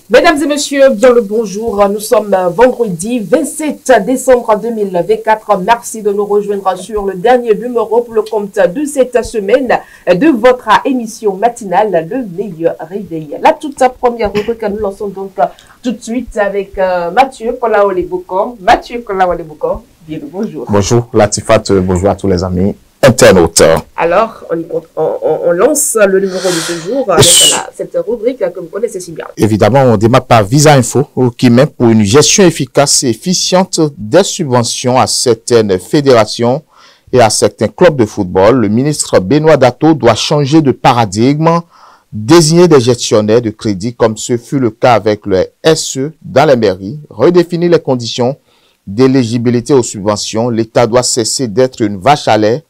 Mesdames et messieurs, bien le bonjour. Nous sommes vendredi 27 décembre 2024. Merci de nous rejoindre sur le dernier numéro pour le compte de cette semaine de votre émission matinale, le meilleur réveil. La toute première rubrique que nous lançons donc tout de suite avec Mathieu Kolaoleboko. Mathieu Kolaoleboko, bien le bonjour. Bonjour Latifat, bonjour à tous les amis internautes. Alors, on lance le numéro de ce jour avec cette rubrique que vous connaissez si bien. Évidemment, on démarre par Visa Info qui met pour une gestion efficace et efficiente des subventions à certaines fédérations et à certains clubs de football. Le ministre Benoît Dato doit changer de paradigme, désigner des gestionnaires de crédit comme ce fut le cas avec le SE dans les mairies, redéfinir les conditions d'éligibilité aux subventions. L'État doit cesser d'être une vache à lait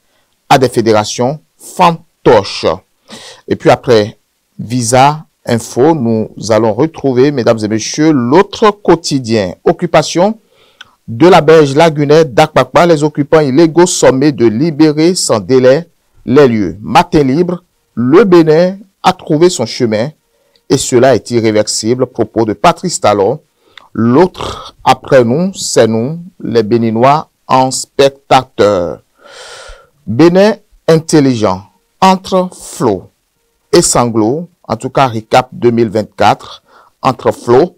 à des fédérations fantoches. Et puis après Visa Info, nous allons retrouver, mesdames et messieurs, l'autre quotidien. Occupation de la berge lagunaire d'Akpakpa. Les occupants illégaux sommés de libérer sans délai les lieux. Matin libre, le Bénin a trouvé son chemin et cela est irréversible. Propos de Patrice Talon. L'autre après nous, c'est nous, les Béninois en spectateurs. Bénin intelligent, entre flot et sanglot, en tout cas recap 2024, entre flot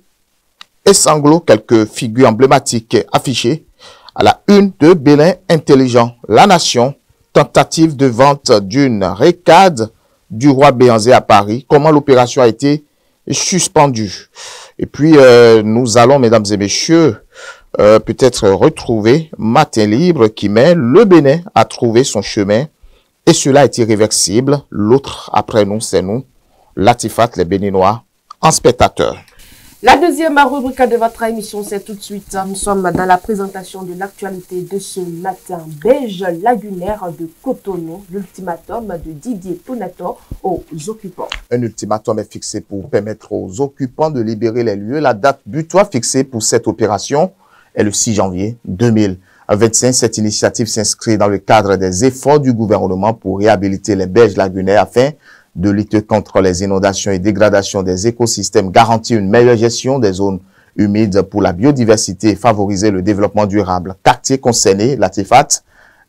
et sanglot, quelques figures emblématiques affichées à la une de Bénin intelligent. La nation, tentative de vente d'une récade du roi Béanzé à Paris, comment l'opération a été suspendue. Et puis nous allons, mesdames et messieurs, peut-être retrouver Matin Libre qui met le Bénin à trouver son chemin et cela est irréversible. L'autre après nous, c'est nous, Latifat, les Béninois en spectateurs. La deuxième rubrique de votre émission, c'est tout de suite. Nous sommes dans la présentation de l'actualité de ce matin. Berge lagunaire de Cotonou, l'ultimatum de Didier Tonato aux occupants. Un ultimatum est fixé pour permettre aux occupants de libérer les lieux. La date butoir fixée pour cette opération est le 6 janvier 2025. Cette initiative s'inscrit dans le cadre des efforts du gouvernement pour réhabiliter les berges lagunaires afin de lutter contre les inondations et dégradations des écosystèmes, garantir une meilleure gestion des zones humides pour la biodiversité et favoriser le développement durable. Quartiers concernés, Latifat,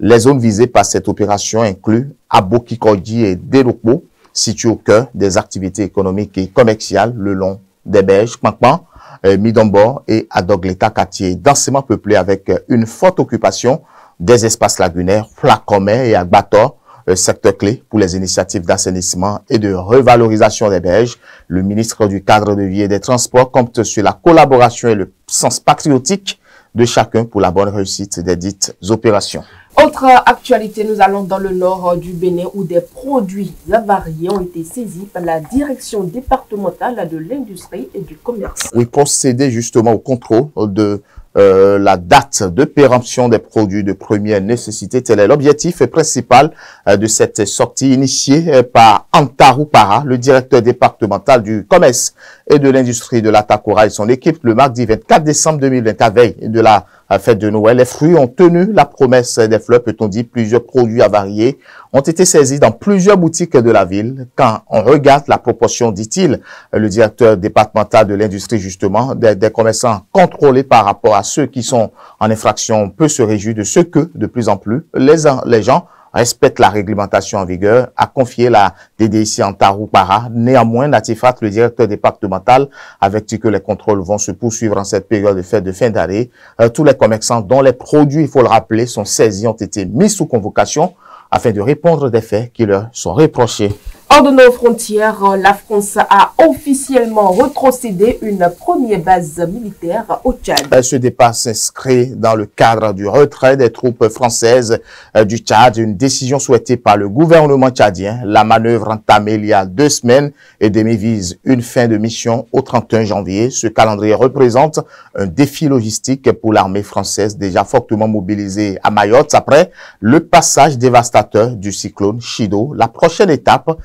les zones visées par cette opération incluent Abokikodji et Delokpo, situés au cœur des activités économiques et commerciales le long des berges, Kpankpan, Midombo et Adogleta, quartier densément peuplé avec une forte occupation des espaces lagunaires, Flacomé et Agbator, secteur clé pour les initiatives d'assainissement et de revalorisation des berges. Le ministre du Cadre de vie et des Transports compte sur la collaboration et le sens patriotique de chacun pour la bonne réussite des dites opérations. Autre actualité, nous allons dans le nord du Bénin où des produits avariés ont été saisis par la direction départementale de l'industrie et du commerce. Oui, procéder justement au contrôle de la date de péremption des produits de première nécessité. Tel est l'objectif principal de cette sortie initiée par Antarou Para, le directeur départemental du commerce et de l'industrie de l'Atakora et son équipe le mardi 24 décembre 2020, veille de la fête de Noël. Les fruits ont tenu la promesse des fleurs, peut-on dire. Plusieurs produits avariés ont été saisis dans plusieurs boutiques de la ville. Quand on regarde la proportion, dit-il, le directeur départemental de l'industrie, justement, des commerçants contrôlés par rapport à ceux qui sont en infraction, peut se réjouir de ce que, de plus en plus, les gens respectent la réglementation en vigueur, a confié la DDIC Antarou Para. Néanmoins, Latifat, le directeur départemental, avertit que les contrôles vont se poursuivre en cette période de fête de fin d'année. Tous les commerçants dont les produits, il faut le rappeler, sont saisis ont été mis sous convocation afin de répondre des faits qui leur sont reprochés. Hors de nos frontières, la France a officiellement retrocédé une première base militaire au Tchad. Ce départ s'inscrit dans le cadre du retrait des troupes françaises du Tchad, une décision souhaitée par le gouvernement tchadien. La manœuvre entamée il y a 2 semaines et demie vise une fin de mission au 31 janvier. Ce calendrier représente un défi logistique pour l'armée française déjà fortement mobilisée à Mayotte après le passage dévastateur du cyclone Chido. La prochaine étape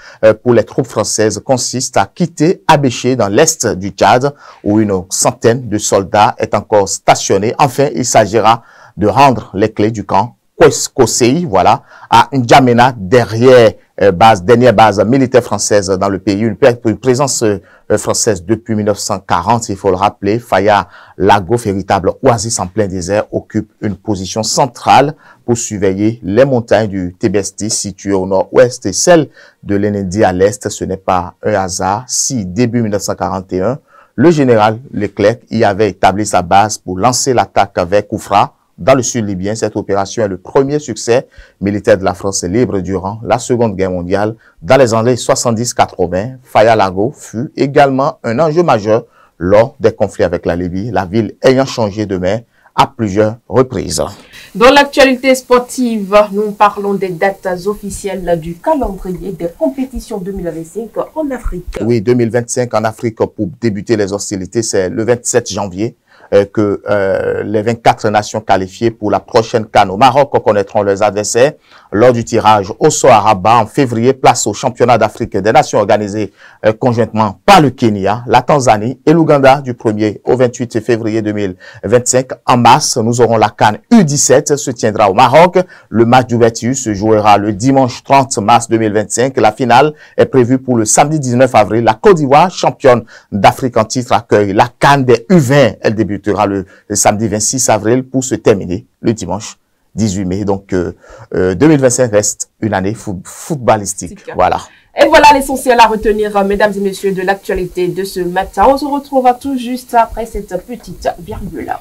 pour les troupes françaises consiste à quitter Abéché dans l'est du Tchad où une centaine de soldats est encore stationnés. Enfin, il s'agira de rendre les clés du camp Kosei, voilà, à N'Djamena, dernière base militaire française dans le pays, une présence française depuis 1940, il faut le rappeler. Faya Lago, véritable oasis en plein désert, occupe une position centrale pour surveiller les montagnes du Tibesti situées au nord-ouest et celles de l'Enedi à l'est. Ce n'est pas un hasard si, début 1941, le général Leclerc y avait établi sa base pour lancer l'attaque avec Koufra dans le sud libyen. Cette opération est le premier succès militaire de la France libre durant la Seconde Guerre mondiale. Dans les années 70-80, Faya Lago fut également un enjeu majeur lors des conflits avec la Libye, la ville ayant changé de main à plusieurs reprises. Dans l'actualité sportive, nous parlons des dates officielles du calendrier des compétitions 2025 en Afrique. Oui, 2025 en Afrique pour débuter les hostilités, c'est le 27 janvier. Que les 24 nations qualifiées pour la prochaine CAN au Maroc connaîtront leurs adversaires lors du tirage au sort à Rabat en février. Place au championnat d'Afrique des nations organisé conjointement par le Kenya, la Tanzanie et l'Ouganda du 1er au 28 février 2025. En mars, nous aurons la CAN U17 se tiendra au Maroc. Le match d'ouverture se jouera le dimanche 30 mars 2025. La finale est prévue pour le samedi 19 avril. La Côte d'Ivoire, championne d'Afrique en titre, accueille la CAN des U20. Elle débutera le samedi 26 avril pour se terminer le dimanche 18 mai. Donc, 2025 reste une année footballistique. Voilà. Et voilà l'essentiel à retenir, mesdames et messieurs, de l'actualité de ce matin. On se retrouve tout juste après cette petite virgule.